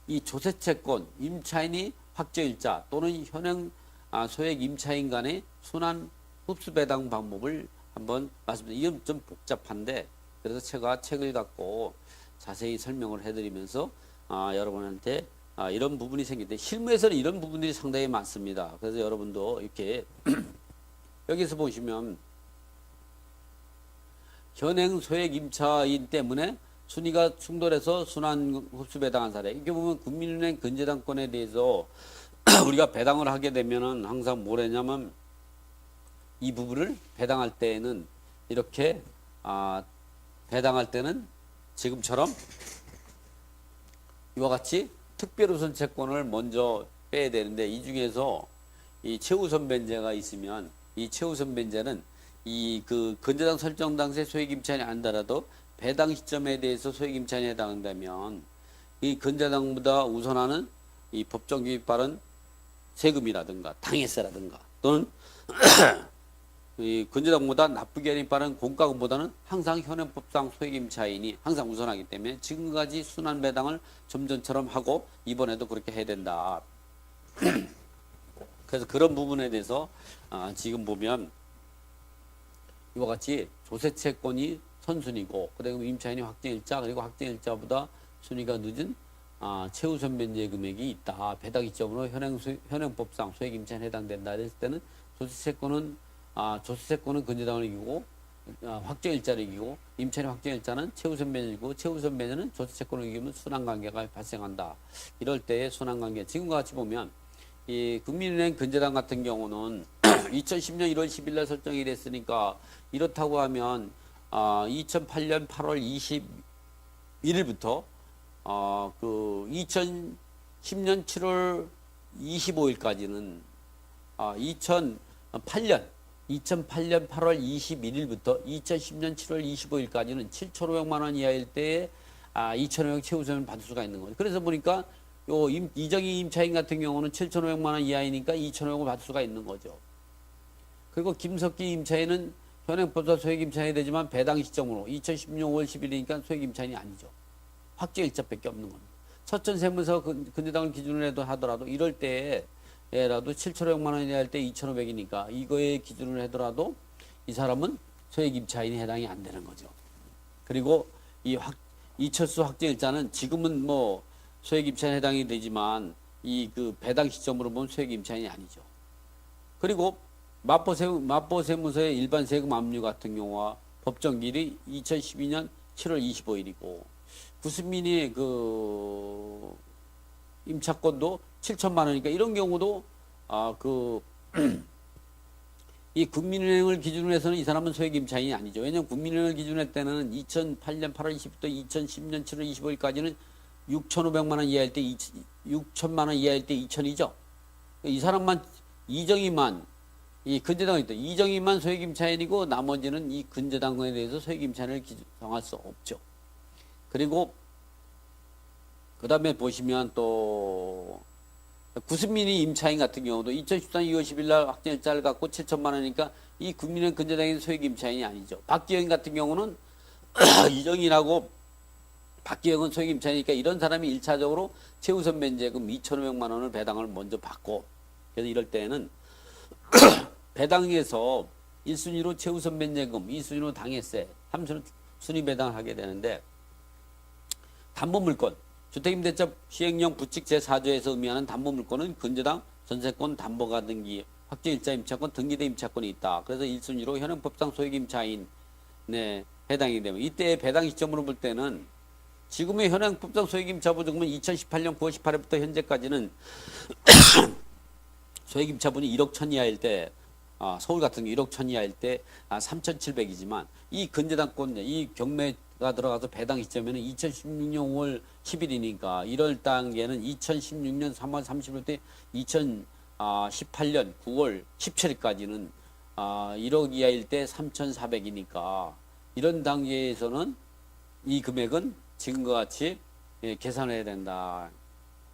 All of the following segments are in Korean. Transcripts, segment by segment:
이 조세채권 임차인이 확정일자 또는 현행 소액 임차인 간의 순환 흡수 배당 방법을 한번 말씀드립니다. 이건 좀 복잡한데 그래서 제가 책을 갖고 자세히 설명을 해드리면서 여러분한테 이런 부분이 생기는데 실무에서는 이런 부분들이 상당히 많습니다. 그래서 여러분도 이렇게 여기서 보시면 현행 소액 임차인 때문에 순위가 충돌해서 순환 흡수 배당한 사례. 이렇게 보면 국민은행 근저당권에 대해서 우리가 배당을 하게 되면은 항상 뭐냐면 이 부분을 배당할 때에는 이렇게 배당할 때는 지금처럼 이와 같이 특별우선 채권을 먼저 빼야 되는데 이 중에서 이 최우선 변제가 있으면 이 최우선 변제는 이 그 근저당 설정 당시에 소액 임차인이 안더라도 배당 시점에 대해서 소액 임차인에 해당한다면 이 근저당보다 우선하는 이 법정 기입 발은 세금이라든가 당해세라든가 또는 이 근저당보다 나쁘게 하는 빠른 공과금보다는 항상 현행법상 소액 임차인이 항상 우선하기 때문에 지금까지 순환 배당을 좀 전처럼 하고 이번에도 그렇게 해야 된다. 그래서 그런 부분에 대해서 지금 보면 이와 같이 조세채권이 선순위고 그다음에 임차인이 확정일자 그리고 확정일자보다 순위가 늦은 최우선 변제 금액이 있다. 배당 이점으로 현행법상 소액 임차인에 해당된다. 했을 때는 조세채권은 근저당을 이기고 확정일자를 이기고 임차인의 확정일자는 최우선 변제이고 최우선 변제는 조세채권을 이기면 순환관계가 발생한다. 이럴 때의 순환관계 지금과 같이 보면 이 국민은행 근저당 같은 경우는 2010년 1월 10일 날 설정이 됐으니까 이렇다고 하면 2008년 8월 21일부터 그 2010년 7월 25일까지는 2008년 8월 21일부터 2010년 7월 25일까지는 7,500만 원 이하일 때에 2,500 최우선을 받을 수가 있는 거죠. 그래서 보니까 요 이정희 임차인 같은 경우는 7,500만 원 이하이니까 2,500을 받을 수가 있는 거죠. 그리고 김석기 임차인은 현행법상 소액 임차인이 되지만 배당 시점으로 2016년 5월 10일이니까 소액 임차인이 아니죠. 확정일자밖에 없는 겁니다. 서천세무서 근저당을 기준으로 해도 하더라도 이럴 때에라도 7,500만 원이 할 때 2,500이니까 이거에 기준으로 하더라도 이 사람은 소액 임차인이 해당이 안 되는 거죠. 그리고 이철수 확정일자는 지금은 뭐 소액 임차인에 해당이 되지만 이 그 배당 시점으로 보면 소액 임차인이 아니죠. 그리고 마포세무서의 일반 세금 압류 같은 경우와 법정기일이 2012년 7월 25일이고 구순민의 그 임차권도 7천만 원이니까 이런 경우도 이 국민은행을 기준으로 해서는 이 사람은 소액 임차인이 아니죠. 왜냐하면 국민은행을 기준으로 할 때는 2008년 8월 20일부터 2010년 7월 25일까지는 6,500만 원 이하일 때 6천만 원 이하일 때 2천이죠. 이 사람만 이정희만 이 근저당이 있다. 이정희만 소액 임차인이고 나머지는 이 근저당에 대해서 소액 임차인을 정할 수 없죠. 그리고 그 다음에 보시면 또 구순민이 임차인 같은 경우도 2014년 2월 10일 날 확정일자를 갖고 7천만 원이니까 이 국민은 근저당인 소액 임차인이 아니죠. 박기영 같은 경우는 이정희라고 박기영은 소액 임차인이니까 이런 사람이 1차적으로 최우선 변제금 2,500만 원을 배당을 먼저 받고 그래서 이럴 때는 배당에서 1순위로 최우선 변제금, 2순위로 당해세, 3순위 배당을 하게 되는데 담보물권, 주택임대차 시행령 부칙 제4조에서 의미하는 담보물권은 근저당, 전세권, 담보가 등기, 확정일자 임차권, 등기대 임차권이 있다. 그래서 1순위로 현행법상 소액 임차인에 해당이 되면 이때의 배당 시점으로 볼 때는 지금의 현행법상 소액 임차 보증금은 2018년 9월 18일부터 현재까지는 소액 임차분이 1억 천 이하일 때 서울 같은 경우 1억 천 이하일 때 3,700이지만 이 근저당권 이 경매가 들어가서 배당 시점에는 2016년 5월 10일이니까 1월 단계는 2016년 3월 30일 때 2018년 9월 17일까지는 1억 이하일 때 3,400이니까 이런 단계에서는 이 금액은 지금과 같이 계산해야 된다.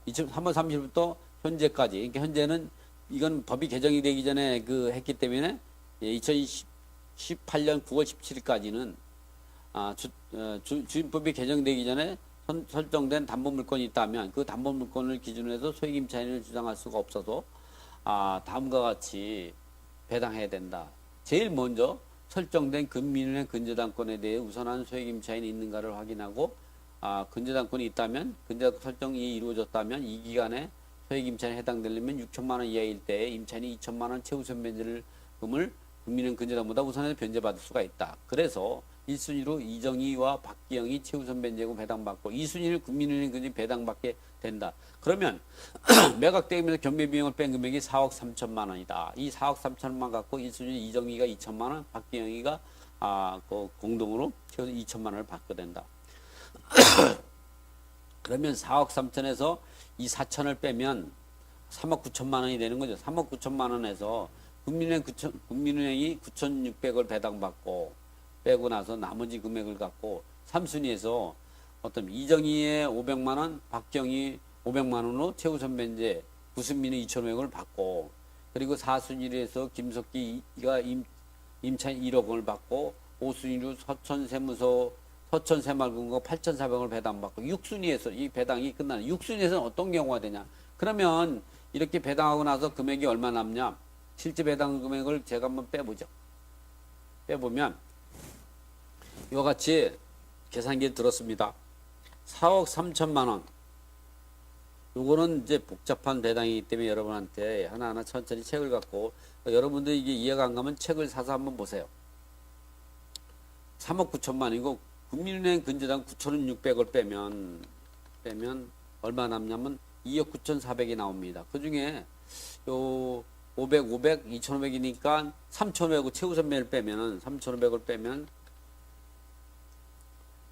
3월 30일부터 현재까지 그러니까 현재는 이건 법이 개정이 되기 전에 했기 때문에 2018년 9월 17일까지는 주임법이 개정되기 전에 설정된 담보물건이 있다면 그 담보물건을 기준으로 해서 소액임차인을 주장할 수가 없어서 다음과 같이 배당해야 된다. 제일 먼저 설정된 금민은행 근저당권에 대해 우선한 소액임차인이 있는가를 확인하고 근저당권이 있다면 근저당권 설정이 이루어졌다면 이 기간에 소액임차인에 해당되려면 6천만 원 이하일 때 임차인이 2천만 원 최우선 변제금을 금민은행 근저당보다 우선해서 변제받을 수가 있다. 그래서 1순위로 이정희와 박기영이 최우선 변제금 배당받고 2순위를 금민은행 근저당 배당받게 된다. 그러면 매각대금에서 경매비용을 뺀 금액이 4억 3천만 원이다. 이 4억 3천만 갖고 1순위 이정희가 2천만 원, 박기영이가 공동으로 최우선 2천만 원을 받게 된다. 그러면 4억 3천에서 이 4천을 빼면 3억 9천만 원이 되는 거죠. 3억 9천만 원에서 금민은행이 9,600을 배당받고 빼고 나서 나머지 금액을 갖고 3순위에서 어떤 이정희의 500만 원, 박경희 500만 원으로 최우선 변제, 구순민은 2,500을 받고 그리고 4순위에서 김석기가 임차인 1억 원을 받고 5순위로 서천새마을금고 8,400을 배당받고 6순위에서 이 배당이 끝나는 6순위에서는 어떤 경우가 되냐? 그러면 이렇게 배당하고 나서 금액이 얼마 남냐? 실제 배당 금액을 제가 한번 빼보죠. 빼보면 이와 같이 계산기에 들었습니다. 4억 3천만 원. 요거는 이제 복잡한 배당이기 때문에 여러분한테 하나하나 천천히 책을 갖고 여러분들 이게 이해가 안 가면 책을 사서 한번 보세요. 3억 9천만이고 국민은행 근저당 9,600을 빼면 얼마 남냐면 2억 9,400이 나옵니다. 그 중에 요 500, 2,500이니까 3,500을 최우선매를 빼면은 3,500을 빼면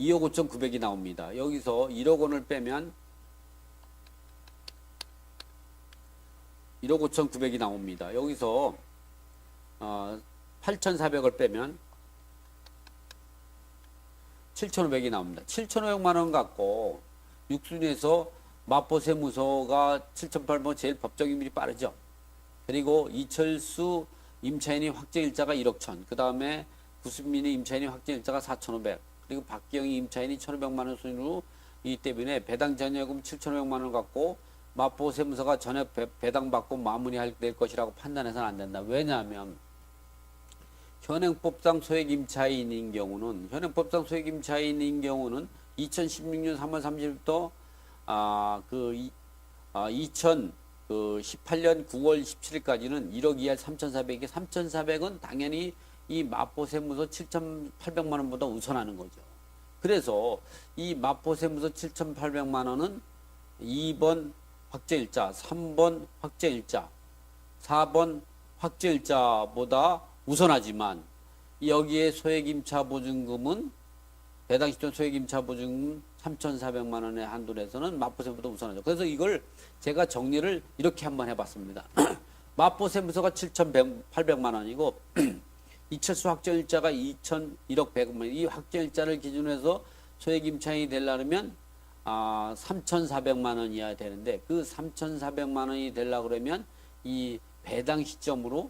2억 5,900이 나옵니다. 여기서 1억 원을 빼면 1억 5,900이 나옵니다. 여기서 8,400을 빼면 7,500이 나옵니다. 7,500만 원 갖고 6순위에서 마포세무서가 7,800원 제일 법정임률이 빠르죠. 그리고 이철수 임차인이 확정일자가 1억 1천, 그 다음에 구순민의 임차인이 확정일자가 4,500, 그리고 박기영이 임차인이 1,500만 원 순으로 이 때문에 배당 전여금 7,500만 원 갖고 마포세무서가 전액 배당받고 마무리할 될 것이라고 판단해서는 안 된다. 왜냐하면 현행법상 소액임차인인 경우는 2016년 3월 30일부터 2018년 9월 17일까지는 1억 이하 3,400에 3,400은 당연히 이 마포세무서 7,800만 원보다 우선하는 거죠. 그래서 이 마포세무서 7,800만 원은 2번 확정일자, 3번 확정일자, 4번 확정일자보다 우선하지만 여기에 소액임차 보증금은 배당 시점 소액임차 보증금 3,400만 원에 한도에서는 마포세무보다 우선하죠. 그래서 이걸 제가 정리를 이렇게 한번 해봤습니다. 마포세무서가 7,800만 원이고 이철수 확정일자가 1억 100만 원. 이 확정일자를 기준으로 해서 소액임차인이 되려면 3,400만 원 이하야 되는데 그 3,400만 원이 되려고 그러면 이 배당 시점으로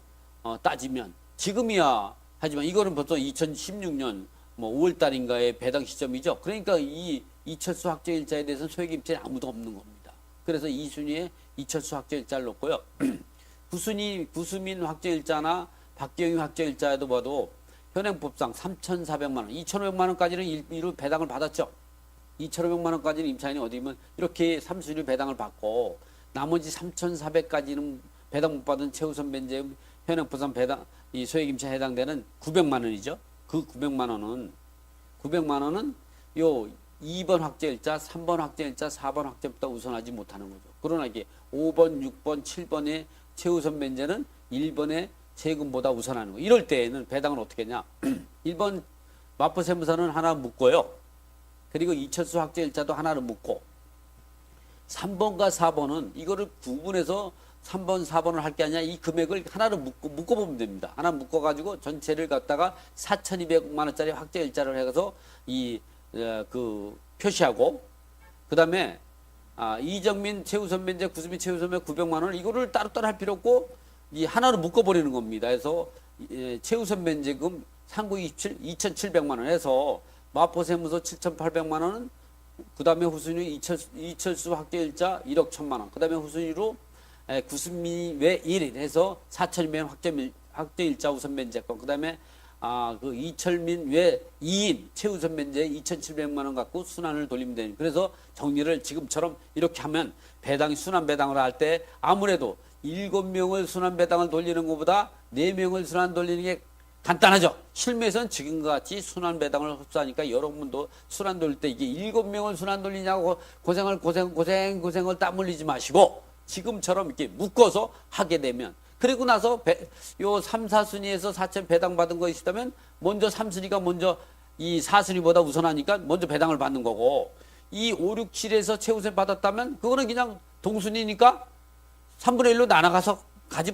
따지면 지금이야 하지만 이거는 벌써 2016년 5월 달인가의 배당 시점이죠. 그러니까 이 이철수 확정일자에 대해서는 소액임차인이 아무도 없는 겁니다. 그래서 2순위에 이철수 확정일자를 놓고요. 9순위 구수민 확정일자나 박기영이 확정일자에도 봐도 현행법상 3,400만 원, 2,500만 원까지는 이루 배당을 받았죠. 2,500만 원까지는 임차인이 어디면 이렇게 3순위 배당을 받고 나머지 3,400까지는 배당 못 받은 최우선 변제 현행법상 배당 이 소액임차에 해당되는 900만 원이죠. 그 900만 원은 요 2번 확정일자, 3번 확정일자, 4번 확정보다 우선하지 못하는 거죠. 그러나 이게 5번, 6번, 7번의 최우선 변제는 1번의 세금보다 우선하는 거예요. 이럴 때에는 배당을 어떻게 했냐? 1번 마포세무서는 하나 묶고요. 그리고 이철수 확정일자도 하나를 묶고 3번과 4번은 이거를 구분해서 3번, 4번을 할 게 아니라 이 금액을 하나로 묶어보면 됩니다. 하나 묶어가지고 전체를 갖다가 4,200만 원짜리 확정일자를 해서 표시하고 그 다음에 이정민 최우선 변제, 구수민 최우선 변제 900만 원 이거를 따로따로 할 필요 없고 이 하나로 묶어버리는 겁니다. 그래서 최우선 변제금 상고 2,700만 원 해서 마포세무서 7,800만 원은 그 다음에 후순위 이철수 확정일자 1억 1천만 원. 그 다음에 후순위로 구순미 외 1인 해서 4,200명 확정일자 우선 면제권. 그 다음에 그 이철민 외 2인 최우선 면제 2,700만 원 갖고 순환을 돌리면 되니. 그래서 정리를 지금처럼 이렇게 하면 순환 배당을 할 때 아무래도 7명을 순환 배당을 돌리는 것보다 4명을 순환 돌리는 게 간단하죠. 실무에서는 지금과 같이 순환 배당을 흡수하니까 여러분도 순환 돌릴 때 이게 7명을 순환 돌리냐고 고생을 땀 흘리지 마시고 지금처럼 이렇게 묶어서 하게 되면, 그리고 나서 요 3, 4순위에서 4천 배당 받은 거 있다면 먼저 3순위가 먼저 이 4순위보다 우선하니까 먼저 배당을 받는 거고, 이 5, 6, 7에서 최우선 받았다면 그거는 그냥 동순위니까 3분의 1로 나눠가서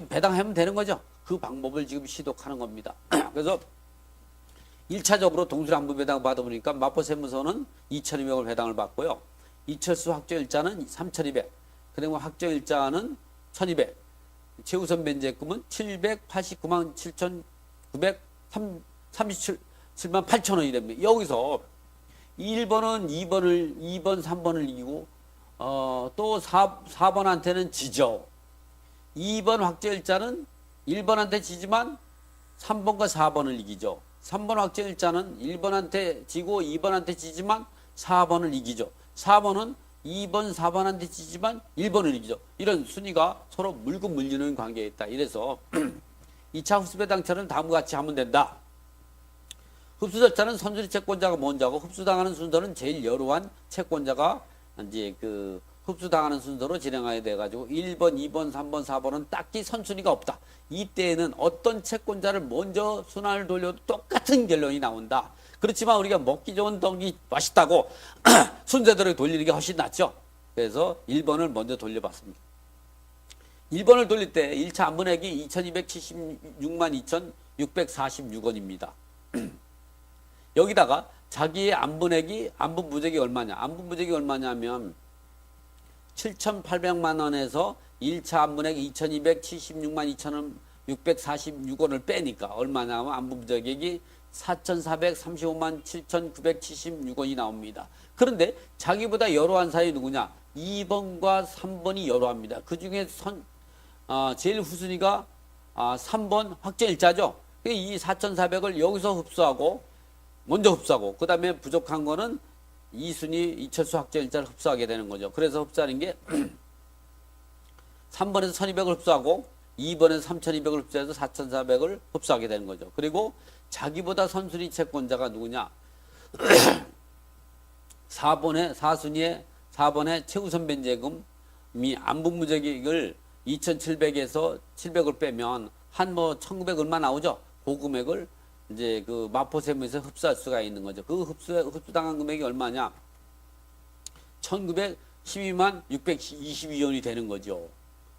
배당하면 되는 거죠. 그 방법을 지금 시도하는 겁니다. 그래서 1차적으로 동순위 안부 배당 받아보니까 마포세무서는 2,200을 배당을 받고요. 이철수 확정일자는 3,200, 그리고 확정일자는 1,200, 최우선 면제금은 789만 7,937만 8천 원이 됩니다. 여기서 1번은 2번, 3번을 이기고 또 4번한테는 지죠. 2번 확정일자는 1번한테 지지만 3번과 4번을 이기죠. 3번 확정일자는 1번한테 지고 2번한테 지지만 4번을 이기죠. 4번은 2번, 4번한테 지지만 1번을 이기죠. 이런 순위가 서로 물고 물리는 관계에 있다. 이래서 2차 흡수배당처는 다음과 같이 하면 된다. 흡수 절차는 선순위 채권자가 먼저 하고 흡수당하는 순서는 제일 여루한 채권자가 이제 그 흡수당하는 순서로 진행하게 돼가지고 1번, 2번, 3번, 4번은 딱히 선순위가 없다. 이때에는 어떤 채권자를 먼저 순환을 돌려도 똑같은 결론이 나온다. 그렇지만 우리가 먹기 좋은 떡이 맛있다고 순서대로 돌리는 게 훨씬 낫죠. 그래서 1번을 먼저 돌려봤습니다. 1번을 돌릴 때 1차 안분액이 2,276만 2,646원입니다. 여기다가 자기의 안분무적이 얼마냐. 안분무적이 얼마냐면 7,800만 원에서 1차 안분액 2,276만 2,646원을 빼니까 얼마냐면 안분무적액이 4,435만 7,976원이 나옵니다. 그런데 자기보다 여러한 사람이 누구냐? 2번과 3번이 여러합니다. 그 중에 제일 후순위가 3번 확정일자죠. 이 4,400을 여기서 먼저 흡수하고 그 다음에 부족한 거는 2순위 이철수 확정일자를 흡수하게 되는 거죠. 그래서 흡수하는 게 3번에서 1,200을 흡수하고 2번에서 3,200을 흡수해서 4,400을 흡수하게 되는 거죠. 그리고 자기보다 선순위 채권자가 누구냐? 4번에 최우선 변제금이 안분무적액을 2,700에서 700을 빼면 한 1,900 얼마 나오죠? 그 금액을 이제 그 마포세무에서 흡수할 수가 있는 거죠. 그 흡수당한 금액이 얼마냐? 1,912만 622원이 되는 거죠.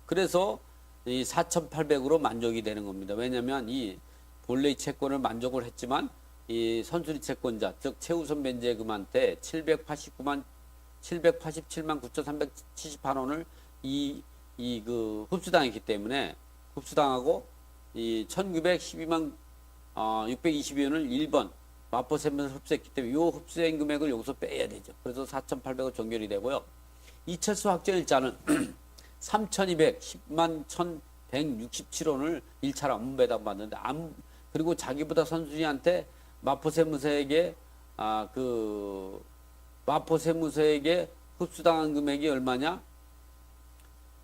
그래서 이 4,800으로 만족이 되는 겁니다. 왜냐하면 이 본래의 채권을 만족을 했지만 이 선순위 채권자 즉 최우선 변제금한테 787만 9,378원을 그 흡수당했기 때문에 흡수당하고 이 1,912만 622원을 1번 마포세무에서 흡수했기 때문에 이 흡수된 금액을 여기서 빼야 되죠. 그래서 4,800원 종결이 되고요. 이철수 확정일자는 3,210만 1,167원을 1차로 안분배당 받는데 그리고 자기보다 선순위한테 마포세무서에게 마포세무서에게 흡수당한 금액이 얼마냐?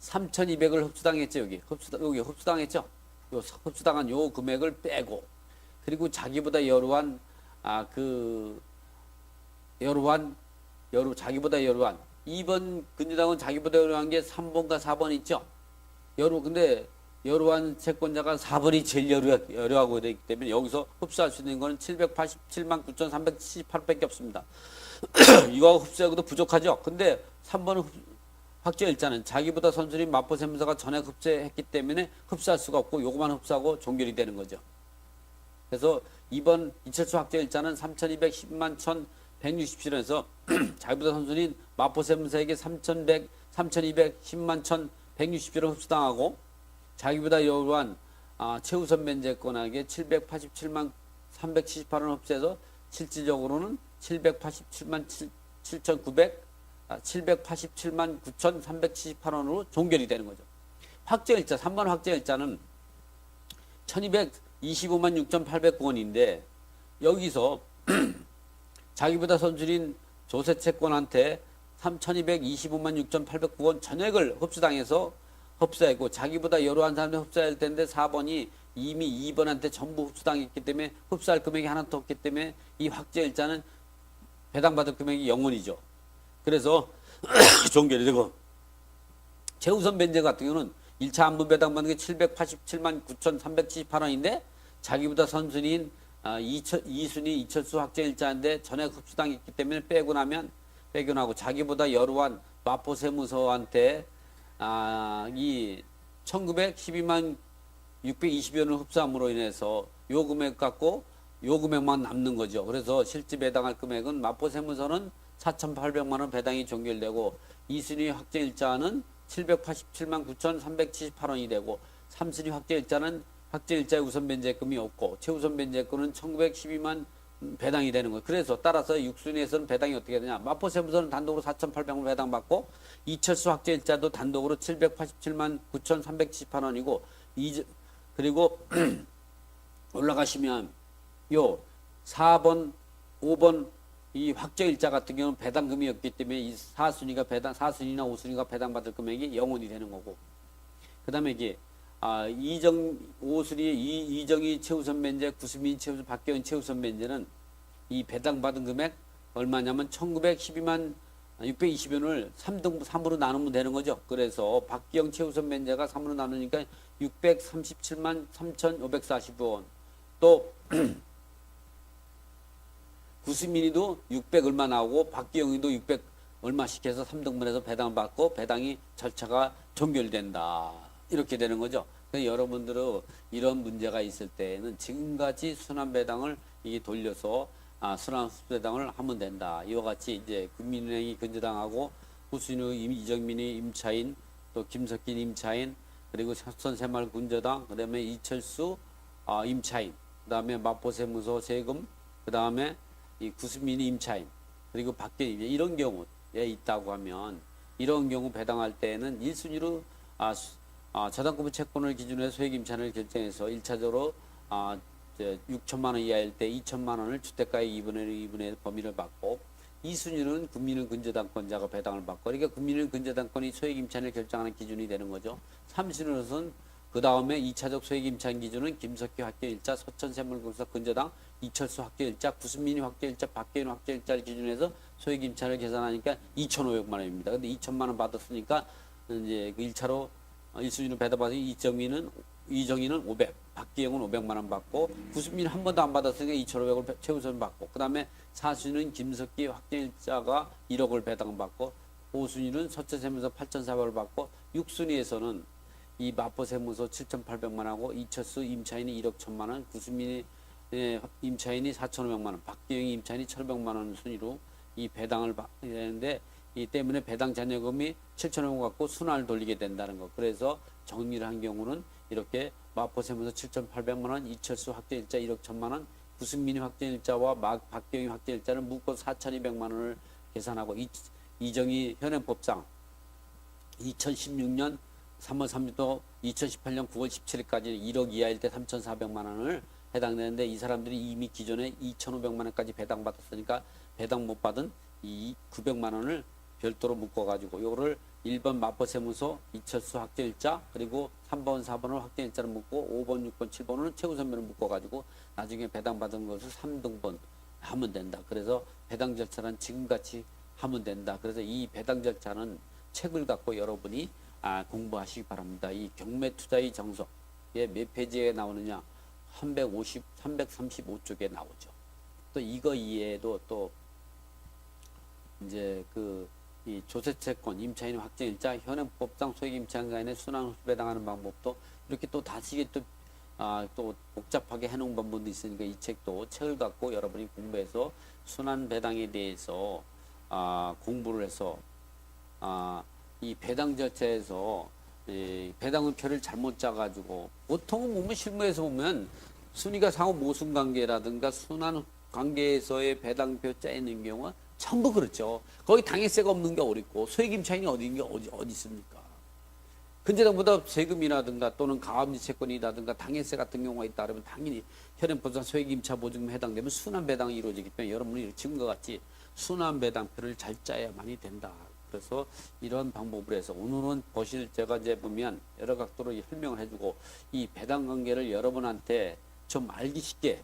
3,200을 흡수당했죠. 여기 흡수당했죠. 요 흡수당한 요 금액을 빼고 그리고 자기보다 여루한 자기보다 여루한 2번 근저당은 자기보다 여루한 게 3번과 4번 있죠. 근데 여루한 채권자가 4번이 제일 여루하고 되기 때문에 여기서 흡수할 수 있는 거는 787만 9,378원밖에 없습니다. 이거 흡수하고도 부족하죠. 근데 3번 확정일자는 자기보다 선순위 마포세무서가 전액 흡수했기 때문에 흡수할 수가 없고 요거만 흡수하고 종결이 되는 거죠. 그래서 2번 이철수 확정일자는 3,210만 1,167원에서 자기보다 선순위 마포세무서에게 3,210만 1,167원 흡수당하고 자기보다 여루한 최우선 면제권에게 787만 378원 흡수해서 실질적으로는 787만 787만 9,378원으로 종결이 되는 거죠. 확정일자, 3번 확정일자는 1225만 6,809원인데 여기서 자기보다 선출인 조세 채권한테 3,225만 6,809원 전액을 흡수당해서 흡수했고 자기보다 여러 사람들 흡수할 텐데 4번이 이미 2번한테 전부 흡수당했기 때문에 흡수할 금액이 하나도 없기 때문에 이 확정일자는 배당받을 금액이 0원이죠. 그래서 종결이 되고 최우선 변제 같은 경우는 1차 안분 배당받는 게 787만 9,378원인데 자기보다 선순위인 2순위 이철수 확정일자인데 전액 흡수당했기 때문에 빼고 나고 자기보다 여루한 마포세무서한테 이 1912만 620원을 흡수함으로 인해서 요 금액 갖고 요 금액만 남는 거죠. 그래서 실제 배당할 금액은 마포세무서는 4,800만 원 배당이 종결되고 2순위 확정일자는 787만 9,378원이 되고 3순위 확정일자는 확정일자의 우선 변제금이 없고 최우선 변제금은 1912만 배당이 되는 거예요. 그래서 따라서 6순위에서는 배당이 어떻게 되냐. 마포세무서는 단독으로 4,800원 배당받고 이철수 확정일자도 단독으로 787만 9,378원이고 그리고 올라가시면 요 4번, 5번 이 확정일자 같은 경우는 배당금이 없기 때문에 이 4순위나 5순위가 배당받을 금액이 0원이 되는 거고 그 다음에 이게 이정희 최우선 변제, 구수민 최우선, 박기영 최우선 변제는 이 배당받은 금액 얼마냐면 1912만 620원을 3으로 나누면 되는 거죠. 그래서 박기영 최우선 변제가 3으로 나누니까 637만 3,540원 또 구수민이도 600 얼마 나오고 박기영이도 600 얼마씩 해서 3등분해서 배당을 받고 배당이 절차가 종결된다. 이렇게 되는 거죠. 그래서 여러분들은 이런 문제가 있을 때에는 지금같이 순환배당을 이게 돌려서 순환배당을 하면 된다. 이와 같이 이제 국민은행이 근저당하고 구순우 이정민이 임차인 또 김석긴 임차인 그리고 선새마을 근저당 그다음에 이철수 임차인 그다음에 마포세무서 세금 그다음에 이 구수민이 임차인 그리고 밖에 이런 경우에 있다고 하면 이런 경우 배당할 때는 1순위로 저당권 채권을 기준으로 해서 소액 임차인을 결정해서 1차적으로 6천만 원 이하일 때 2천만 원을 주택가의 2분의 범위를 받고 2순위는 국민은 근저당권자가 배당을 받고 그러니까 국민은 근저당권이 소액 임차인을 결정하는 기준이 되는 거죠. 3순위로는 그 다음에 2차적 소액 임차인 기준은 김석기 확정일자, 서천샘물공사 근저당, 이철수 확정일자, 구순민이 확정일자, 박계윤 확정일자를 기준해서 소액 임차인을 계산하니까 2,500만 원입니다. 근데 2천만 원 받았으니까 이제 그 1차로 1순위로 배당받은 이정희는 500, 박기영은 500만 원 받고 구순민은 한 번도 안 받았으니까 2,500을 최우선 받고 그 다음에 4순위는 김석기 확정일자가 1억을 배당받고 5순위는 서천세무서 8,400을 받고 6순위에서는 이 마포세무서 7,800만 원하고 이철수 임차인이 1억 1천만 원, 구수민이 임차인이 4,500만 원, 박기영이 임차인이 1,500만 원 순위로 이 배당을 받는데 이 때문에 배당 잔여금이 7,500원 갖고 순환을 돌리게 된다는 거. 그래서 정리를 한 경우는 이렇게 마포세무서 7,800만 원, 이철수 확정일자 1억 1천만 원, 구수민이 확정일자와 박기영이 확정일자는 묶어 4,200만 원을 계산하고 이정희 현행법상 2016년 3월 30일 2018년 9월 17일까지 1억 이하일 때 3,400만 원을 해당되는데 이 사람들이 이미 기존에 2,500만 원까지 배당받았으니까 배당 못 받은 이 900만 원을 별도로 묶어가지고 요거를 1번 마포세무서 이철수 확정일자 그리고 3번 4번을 확정일자를 묶고 5번 6번 7번은 최우선면을 묶어가지고 나중에 배당받은 것을 3등분 하면 된다. 그래서 배당 절차는 지금같이 하면 된다. 그래서 이 배당 절차는 책을 갖고 여러분이 공부하시기 바랍니다. 이 경매투자의 정석에 몇 페이지에 나오느냐? 335쪽에 나오죠. 또 이거 이외에도 또 이제 이 조세채권, 임차인 확정일자, 현행법상 소액 임차인간의 순환 배당하는 방법도 이렇게 또 다시 또 복잡하게 해놓은 방법도 있으니까 이 책을 갖고 여러분이 공부해서 순환 배당에 대해서 공부를 해서 이 배당 절차에서 배당의표를 잘못 짜가지고 보통은 보면 실무에서 보면 순위가 상호 모순 관계라든가 순환 관계에서의 배당표 짜 있는 경우가 전부 그렇죠. 거기 당해세가 없는 게 어딨고 소액임 차인이 어디 있습니까? 근저당보다 세금이라든가 또는 가압류 채권이라든가 당해세 같은 경우가 있다 그러면 당연히 혈연포상 소액임차 보증금 해당되면 순환배당이 이루어지기 때문에 여러분이 지금과 같이 순환배당표를 잘 짜야만이 된다. 그래서 이런 방법으로 해서 오늘은 보실 제가 이제 보면 여러 각도로 설명을 해주고 이 배당 관계를 여러분한테 좀 알기 쉽게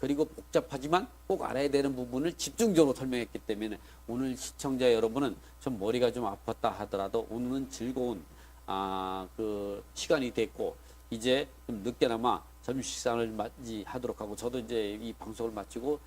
그리고 복잡하지만 꼭 알아야 되는 부분을 집중적으로 설명했기 때문에 오늘 시청자 여러분은 좀 머리가 좀 아팠다 하더라도 오늘은 즐거운 그 시간이 됐고 이제 좀 늦게나마 점심 식사를 맞이하도록 하고 저도 이제 이 방송을 마치고